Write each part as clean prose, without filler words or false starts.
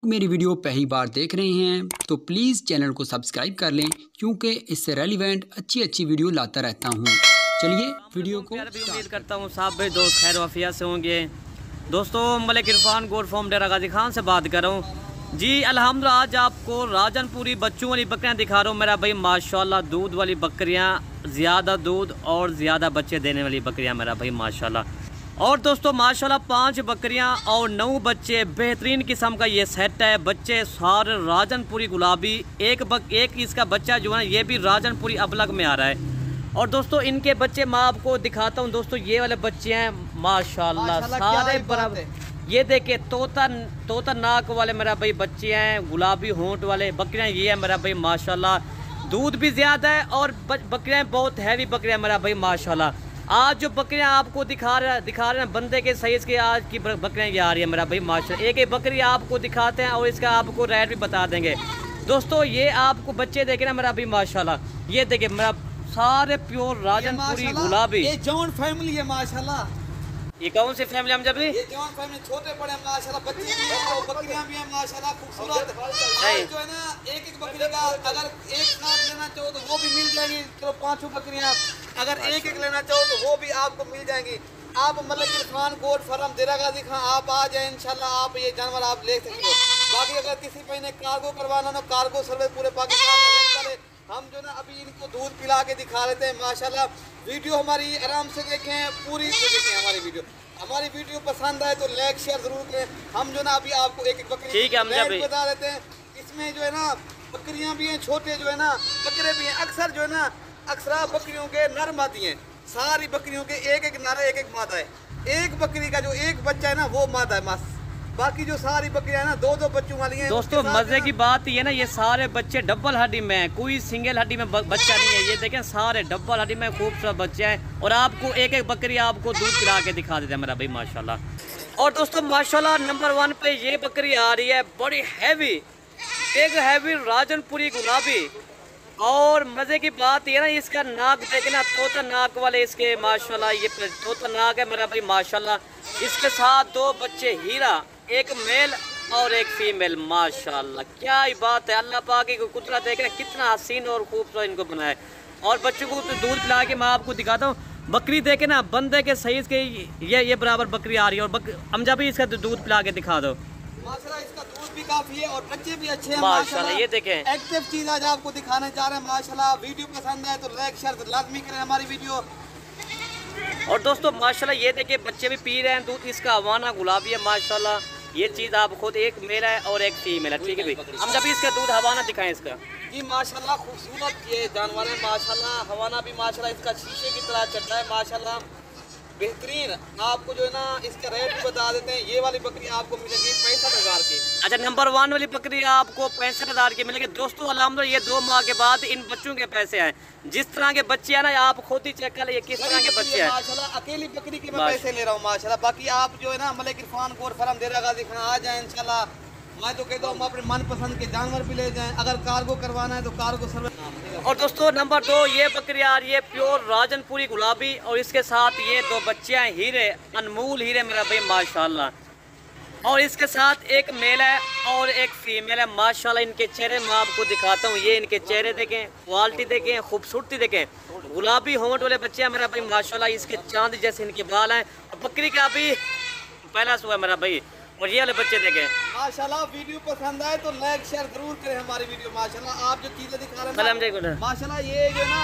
मेरी वीडियो पहली बार देख रहे हैं तो प्लीज़ चैनल को सब्सक्राइब कर लें, क्योंकि इससे रेलिवेंट अच्छी वीडियो लाता रहता हूं। चलिए वीडियो को उम्मीद करता हूं सब दोस्त खैर वफिया से होंगे। दोस्तों मलिक इरफान गोट फार्म डेरा गाजी खान से बात कर रहा हूँ जी। अल्हम्दुलिल्लाह आज आपको राजनपुरी बच्चों वाली बकरियाँ दिखा रहा हूँ मेरा भाई। माशाल्लाह दूध वाली बकरियाँ, ज़्यादा दूध और ज़्यादा बच्चे देने वाली बकरियाँ मेरा भाई माशाल्लाह। और दोस्तों माशाल्लाह 5 बकरियां और 9 बच्चे, बेहतरीन किस्म का ये सेट है। बच्चे सारे राजनपुरी गुलाबी, एक इसका बच्चा जो है ये भी राजनपुरी अबलग में आ रहा है। और दोस्तों इनके बच्चे मैं आपको दिखाता हूँ। दोस्तों ये वाले बच्चे हैं माशाल्लाह सारे बराबर। ये देखिए तोता नाक वाले मेरा भाई बच्चे हैं, गुलाबी होंठ वाले बकरियाँ ये है मेरा भाई माशाल्लाह। दूध भी ज़्यादा है और बकरियाँ बहुत हैवी बकरियाँ मेरा भाई माशाल्लाह। आज जो बकरियां आपको दिखा रहे हैं बंदे के साइज़ की आज की बकरियां ये आ रही है मेरा भाई माशाल्लाह। एक बकरी आपको दिखाते हैं और इसका आपको रेट भी बता देंगे। दोस्तों ये आपको बच्चे देखे ना मेरा भाई माशाल्लाह। ये देखे मेरा सारे प्योर राजनपुरी गुलाबी। ये जॉन फैमिली है माशाल्लाह। ये कौन सी फैमिली हम जब ये जॉन फैमिली, छोटे बड़े माशाल्लाह, बच्चे भी हैं और बकरियां भी हैं माशाल्लाह खूबसूरत। जो है ना एक बकरी का अगर एक साथ लेना चाहो तो वो भी मिल जाएगी। चलो 5 बकरियां अगर एक लेना चाहो तो वो भी आपको मिल जाएंगी। आप मलिक इरफान गोट फार्म डेरा गाजी खान आप आ जाए इंशाल्लाह, आप ये जानवर आप ले सकते हो। बाकी अगर किसी पे ने कार्गो करवाना ना, कार्गो सर्विस पूरे पाकिस्तान में हम जो ना अभी इनको दूध पिला के दिखा लेते हैं माशाल्लाह। वीडियो हमारी आराम से देखें, पूरी देखें हमारी वीडियो। हमारी वीडियो पसंद आए तो लाइक शेयर जरूर करें। हम जो ना अभी आपको एक बकरी बता देते हैं। इसमें जो है ना बकरियां भी हैं, छोटे जो है ना बकरे भी हैं। अक्सर जो है ना अक्सर बकरियों के नर मादी हैं। सारी बकरियों के एक नर एक मादा है। एक बकरी का जो एक बच्चा है ना वो मादा है बस। बाकी जो सारी बकरियां है ना 2 बच्चों वाली हैं। दोस्तों मजे की बात ये ना ये सारे बच्चे डबल हड्डी में हैं, कोई सिंगल हड्डी में बच्चा नहीं है। ये देखें सारे डबल हड्डी में खूबसूरत बच्चे हैं। और आपको एक बकरी आपको दूध पिला के दिखा देते हैं मेरा भाई माशाल्लाह। और दोस्तों माशाल्लाह नंबर 1 पे ये बकरी आ रही है, बड़ी हैवी, एक हैवी राजनपुरी गुलाबी। और मज़े की बात ये ना इसका नाक देखना, तोता नाक वाले इसके माशाल्लाह। ये तोता नाक है मेरा भाई माशाल्लाह। इसके साथ 2 बच्चे हीरा, एक मेल और एक फीमेल माशाल्लाह। क्या ही बात है, अल्लाह पाक की कुदरत देख रहे कितना हसीन और खूबसूरत इनको बनाया है। और बच्चों को दूध पिला के मैं आपको दिखाता हूँ। बकरी देखे ना बंदे के साइज के ये बराबर बकरी आ रही है। और हमजा भी इसका दूध पिला के दिखा दो माशाल्लाह। इसका दूध भी काफी है और बच्चे भी अच्छे हैं माशाल्लाह। ये देखें एक्टिव चीज आज आपको दिखाने जा रहे हैं माशाल्लाह। वीडियो पसंद आए तो लाइक शेयर लाजमी करें हमारी वीडियो। और दोस्तों माशाल्लाह ये देखिए बच्चे भी पी रहे हैं दूध। इसका हवाना गुलाबी है माशाल्लाह। ये चीज़ आप खुद, एक मेल है और एक फीमेल है, ठीक है भाई। हम जब इसका दूध हवाना दिखाएं इसका जी माशाल्लाह। खूबसूरत ये जानवर है माशाल्लाह। हवाना भी माशाल्लाह इसका शीशे की तरह चढ़ता है माशाल्लाह, बेहतरीन। आपको जो है ना इसका रेट भी बता देते हैं। ये वाली बकरी आपको मिलेगी 65,000 की। अच्छा नंबर 1 वाली बकरी आपको 65,000 की मिलेगी। दोस्तों अल्हम्दुलिल्लाह ये 2 माह के बाद इन बच्चों के पैसे हैं। जिस तरह के बच्चे हैं ना आप खुद ही चेक कर ये किस तरह के बच्चे हैं माशाल्लाह। अकेली बकरी के मैं पैसे ले रहा हूँ माशाल्लाह। बाकी आप जो है ना मलिक इरफान गोट फार्म डेरा गाजी खान आ जाए इंशाल्लाह। मैं तो कहता हूँ अपने मनपसंद के जानवर भी ले जाएं। अगर कार्गो करवाना है तो कार्गो सर्विस। और दोस्तों नंबर 2 ये बकरी आ रही है प्योर राजनपुरी गुलाबी। और इसके साथ ये 2 बच्चे हैं हीरे, अनमोल हीरे मेरा भाई माशाल्लाह। और इसके साथ एक मेल है और एक फीमेल है माशाल्लाह। इनके चेहरे मैं आपको दिखाता हूँ। ये इनके चेहरे देखें, क्वालिटी देखें, खूबसूरती देखें। गुलाबी होंठ वाले बच्चे हैं मेरा भाई माशाल्लाह। इसके चांद जैसे इनके बाल हैं। और बकरी का भी पहला सुबह मेरा भाई। और ये वाले बच्चे देखें माशाल्लाह। वीडियो पसंद आए तो लाइक शेयर जरूर करें हमारी वीडियो माशाल्लाह। आप जो चीजें दिखा रहे हैं माशाल्लाह ये जो ना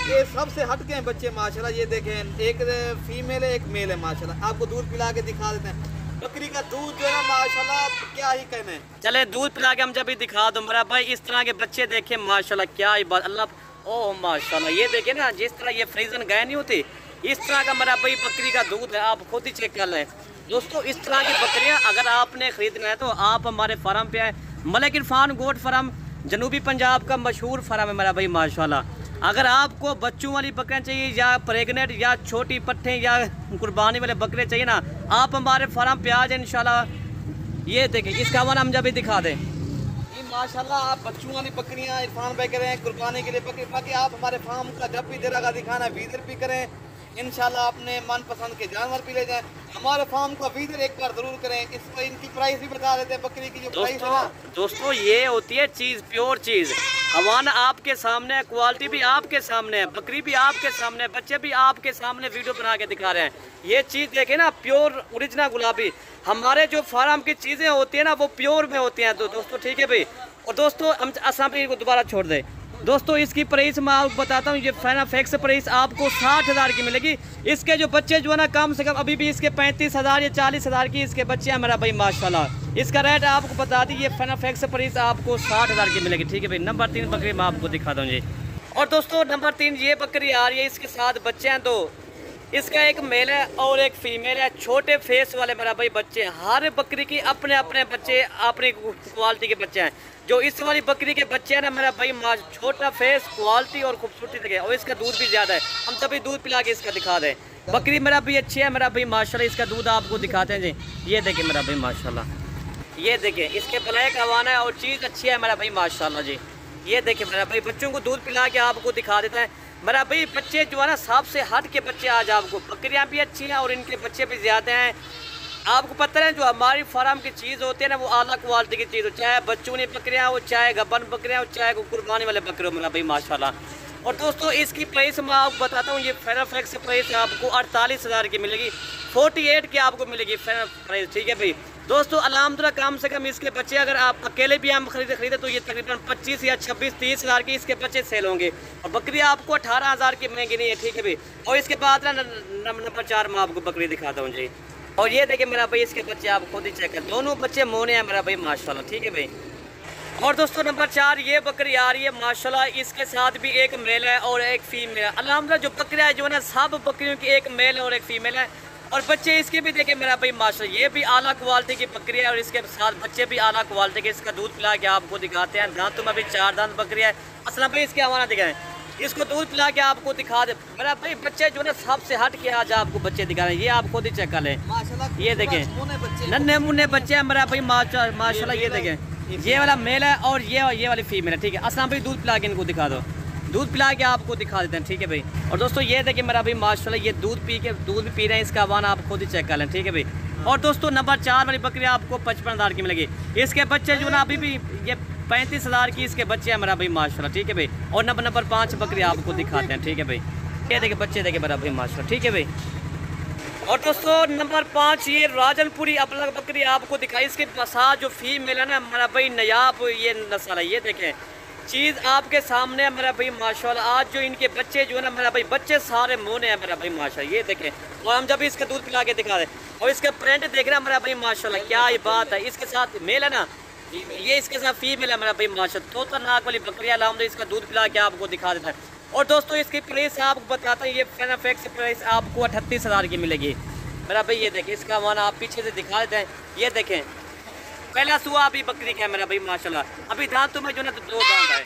ये सबसे हटके हैं बच्चे माशाल्लाह। ये देखें एक फीमेल है एक मेल है माशाल्लाह। आपको दूध पिला के दिखा देते हैं। बकरी का दूध जो है ना माशाल्लाह क्या ही कहना है। चले दूध पिला के हम जब भी दिखा दो मेरा भाई। इस तरह के बच्चे देखे माशाल्लाह, क्या ही बात अल्लाह। ओह माशाल्लाह ये देखे ना जिस तरह ये फ्रीजन गए नहीं होती इस तरह का मेरा भाई बकरी का दूध है। आप खुद ही चेक कर लें दोस्तों। इस तरह की बकरियां अगर आपने खरीदना है तो आप हमारे फार्म पे आए। मलिक इरफान गोट फार्म जनूबी पंजाब का मशहूर फार्म है मेरा भाई माशाल्लाह। अगर आपको बच्चों वाली बकरियां चाहिए या प्रेगनेंट या छोटी पट्टे या कुर्बानी वाले बकरे चाहिए ना आप हमारे फार्म पे आ जाए इंशाल्लाह। ये देखें इसका हवाला हम जब भी दिखा दें। ये माशाल्लाह आप बच्चों वाली बकरियां इरफान भाई करें कुर्बानी के लिए बकरी। बाकी आप हमारे फार्म का जब भी डेरा गाजी खान है विजिट भी करें। इंशाल्लाह अपने मनपसंद के जानवर भी ले जाएं। हमारे फार्म को विजिट एक बार जरूर करें। इस पर इनकी प्राइस भी बता देते हैं, बकरी की जो प्राइस है ना दोस्तों ये होती है चीज़, प्योर चीज़। हवाना आपके सामने है, क्वालिटी भी आपके सामने है, बकरी भी आपके सामने है, बच्चे भी आपके सामने वीडियो बना के दिखा रहे हैं। ये चीज़ देखे ना, प्योर ओरिजिनल गुलाबी। हमारे जो फार्म की चीज़ें होती है ना वो प्योर में होती हैं। तो दोस्तों ठीक है भाई। और दोस्तों हम असामी को दोबारा छोड़ दें। दोस्तों इसकी प्राइस मैं आपको बताता हूँ, ये फैनाफेक्स प्राइस आपको 60,000 की मिलेगी। इसके जो बच्चे जो है ना कम से कम अभी भी इसके 35,000 या 40,000 की इसके बच्चे हैं मेरा भाई माशाल्लाह। इसका रेट आपको बता दी, ये फैनाफेक्स प्राइस आपको 60,000 की मिलेगी। ठीक है भाई। नंबर 3 बकरी मैं आपको दिखा दूँ जी। और दोस्तों नंबर 3 ये बकरी आ रही है, इसके साथ बच्चे हैं दो। इसका एक मेल है और एक फीमेल है, छोटे फेस वाले मेरा भाई बच्चे। हर बकरी की अपने अपने बच्चे, अपनी क्वालिटी के बच्चे हैं। जो इस वाली बकरी के बच्चे हैं ना मेरा भाई छोटा फेस, क्वालिटी और खूबसूरती लगे, और इसका दूध भी ज़्यादा है। हम तभी दूध पिला के इसका दिखा दें। बकरी मेरा भी अच्छी है मेरा भाई माशाल्लाह। इसका दूध आपको दिखाते हैं जी। ये देखिए मेरा भाई माशाल्लाह, ये देखिए इसके ब्लैक हवाना है और चीज़ अच्छी है मेरा भाई माशाल्लाह जी। ये देखिए मेरा भाई बच्चों को दूध पिला के आपको दिखा देता है मेरा भाई। बच्चे जो है ना सबसे हट के बच्चे आज आपको, बकरियां भी अच्छी हैं और इनके बच्चे भी ज़्यादा हैं। आपको पता है जो हमारी फार्म की चीज़ होती है ना वो आला क्वालिटी की चीज़ हो, चाहे बच्चों ने बकरियां हो, चाहे गबन बकरियां हो, चाहे कुर्बानी वाले बकरे हो मेरा भाई माशाल्लाह। और दोस्तों इसकी प्राइस मैं आपको बताता हूँ, ये फैनाफेक्स प्राइस आपको 48,000 की मिलेगी, 48 की आपको मिलेगी प्राइस। ठीक है भाई। दोस्तों अल्हम्दुलिल्लाह कम से कम इसके बच्चे अगर आप अकेले भी हम खरीदे तो ये तकरीबन 25 या 26-30 हज़ार की इसके बच्चे सेल होंगे। और बकरी आपको 18,000 की महंगी नहीं है। ठीक है भाई। और इसके बाद ना नंबर 4 मैं आपको बकरी दिखाता हूँ जी। और ये देखिए मेरा भाई इसके बच्चे आप खुद ही चेक करें, दोनों बच्चे मोने हैं मेरा भाई माशाल्लाह। ठीक है भाई। और दोस्तों नंबर 4 ये बकरी आ रही है माशाल्लाह। इसके साथ भी एक मेल है और एक फीमेल है। अल्हम्दुलिल्लाह जो बकरियाँ है जो है ना सब बकरियों की एक मेल है और एक फीमेल है। और बच्चे इसके भी देखे मेरा भाई माशाल्लाह, ये भी आला क्वालिटी की बकरी है और इसके साथ बच्चे भी आला क्वालिटी के। इसका दूध पिला के आपको दिखाते हैं। दांतों में भी 4 दांत बकरी है। असलम भाई इसके हवाना दिखाएं, इसको दूध पिला के आपको दिखा दे मेरा भाई। बच्चे जो है सबसे हट के आज आपको बच्चे दिखा रहे हैं। ये आप खुद ही चेक कर लें, ये देखें नन्हे मुन्ने बच्चे हैं मेरा भाई माशाल्लाह। ये देखें ये वाला मेल है और ये वाली फीमेल है। ठीक है। असलम भाई दूध पिला के इनको दिखा दो, दूध पिला के आपको दिखा देते हैं। ठीक है भाई। और दोस्तों ये देखिए मेरा भाई माशाल्लाह, ये दूध भी पी रहे हैं। इसका हवाना आप खुद ही चेक कर लें। ठीक है भाई। और दोस्तों नंबर 4 वाली बकरी आपको 55,000 की मिलेगी। इसके बच्चे जो ना अभी भी ये 35,000 की इसके बच्चे हैं मेरा भाई माशाल्लाह। ठीक है भाई। और नंबर 5 बकरी आपको दिखाते हैं। ठीक है भाई। ये देखिए बच्चे देखे मेरा भाई माशाल्लाह। ठीक है भाई। और दोस्तों नंबर 5 ये राजनपुरी अपलग बकरी आपको दिखाई। इसके साथ जो फीमेल है ना मेरा भाई नयाब ये नस्ल है। ये देखें चीज़ आपके सामने है मेरा भाई माशाल्लाह। आज जो इनके बच्चे जो है ना मेरा भाई बच्चे सारे मोने हैं मेरा भाई माशाल्लाह। ये देखें। और हम जब इसका दूध पिला के दिखा दें और इसका प्रिंट देख रहे हैं मेरा भाई माशाल्लाह, क्या ये बात है। इसके साथ मेल है ना, ये इसके साथ फीमेल है मेरा भाई माशाल्लाह। तो नाक वाली बकरियाँ लाऊंगा, इसका दूध पिला के आपको दिखा देता है। और दोस्तों इसकी प्राइस आपको बताता हूँ, ये फैनाफेक्स प्राइस आपको 38,000 की मिलेगी मेरा भाई। ये देखें इसका माना आप पीछे से दिखा देते हैं। ये देखें पहला सुआ अभी बकरी का है मेरा भाई माशाल्लाह। अभी दांतों में जो ना 2 दांत है।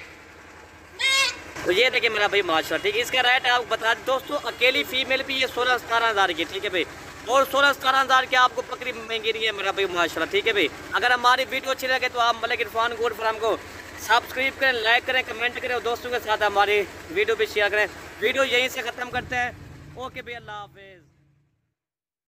तो ये देखिए मेरा भाई माशाल्लाह। ठीक है। इसका रेट आपको बता दें दोस्तों, अकेली फीमेल भी ये 16-17 हज़ार की। ठीक है भाई। और 16-17 हज़ार की आपको बकरी महंगी नहीं है मेरा भाई माशाल्लाह। ठीक है भाई। अगर हमारी वीडियो अच्छी लगे तो आप मलिक इरफान गोट फार्म को सब्सक्राइब करें, लाइक करें, कमेंट करें और दोस्तों के साथ हमारी वीडियो भी शेयर करें। वीडियो यहीं से ख़त्म करते हैं। ओके भाई, अल्लाह हाफिज़।